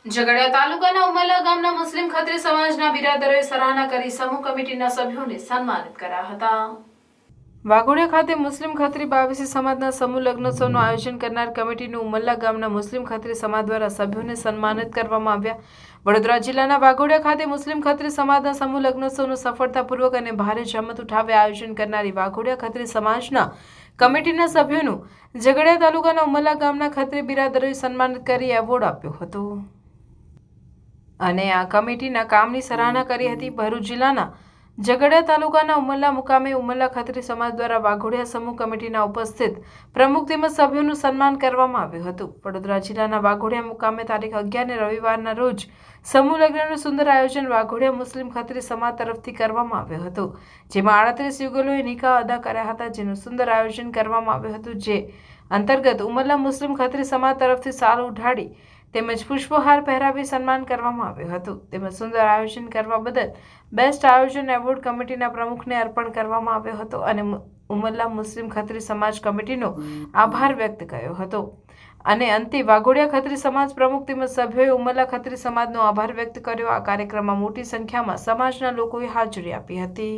ઝઘડિયા તાલુકાના ઉમરલા ગામના મુસ્લિમ ખત્રી સમાજના બિરાદરોએ સરાહના કરી સમૂહ કમિટીના સભ્યોને સન્માનિત કર્યા હતા। વાઘોડિયા ખાતે મુસ્લિમ ખત્રી બાવીસી સમાજના સમૂહ લગ્નોત્સવનું આયોજન કરનાર કમિટીનું ઉમરલા ગામના મુસ્લિમ ખત્રી સમાજ દ્વારા સભ્યોને સન્માનિત કરવામાં આવ્યા। વડોદરા જિલ્લાના વાઘોડિયા ખાતે મુસ્લિમ ખત્રી સમાજના સમૂહ લગ્નોત્સવનું સફળતાપૂર્વક અને ભારે જહેમત ઉઠાવી આયોજન કરનારી વાઘોડિયા ખત્રી સમાજના કમિટીના સભ્યોનું ઝઘડિયા તાલુકાના ઉમરલા ગામના ખત્રી બિરાદરોએ સન્માનિત કરી એવોર્ડ આપ્યો હતો અને આ કમિટીના કામની સરાહના કરી હતી। ભરૂચ જિલ્લાના ઝઘડિયા તાલુકાના ઉમરલા મુકામે ઉમરલા ખત્રી સમાજ દ્વારા વાઘોડિયા સમૂહ કમિટીના ઉપસ્થિત પ્રમુખ તેમજ સભ્યોનું સન્માન કરવામાં આવ્યું હતું। વડોદરા જિલ્લાના વાઘોડિયા મુકામે તારીખ 11 રવિવારના રોજ સમૂહ લગ્નનું સુંદર આયોજન વાઘોડિયા મુસ્લિમ ખત્રી સમાજ તરફથી કરવામાં આવ્યું હતું, જેમાં 38 યુગલોએ નિકાહ અદા કર્યા હતા, જેનું સુંદર આયોજન કરવામાં આવ્યું હતું, જે અંતર્ગત ઉમરલા મુસ્લિમ ખત્રી સમાજ તરફથી શાલ ઉઢાડી તેમજ પુષ્પહાર પહેરાવી સન્માન કરવામાં આવ્યું હતું। તેમજ સુંદર આયોજન કરવા બદલ બેસ્ટ આયોજન એવોર્ડ કમિટીના પ્રમુખને અર્પણ કરવામાં આવ્યો હતો અને ઉમરલા મુસ્લિમ ખત્રી સમાજ કમિટીનો આભાર વ્યક્ત કર્યો હતો અને અંતે વાઘોડિયા ખત્રી સમાજ પ્રમુખ તેમજ સભ્યોએ ઉમરલા ખત્રી સમાજનો આભાર વ્યક્ત કર્યો। આ કાર્યક્રમમાં મોટી સંખ્યામાં સમાજના લોકોએ હાજરી આપી હતી।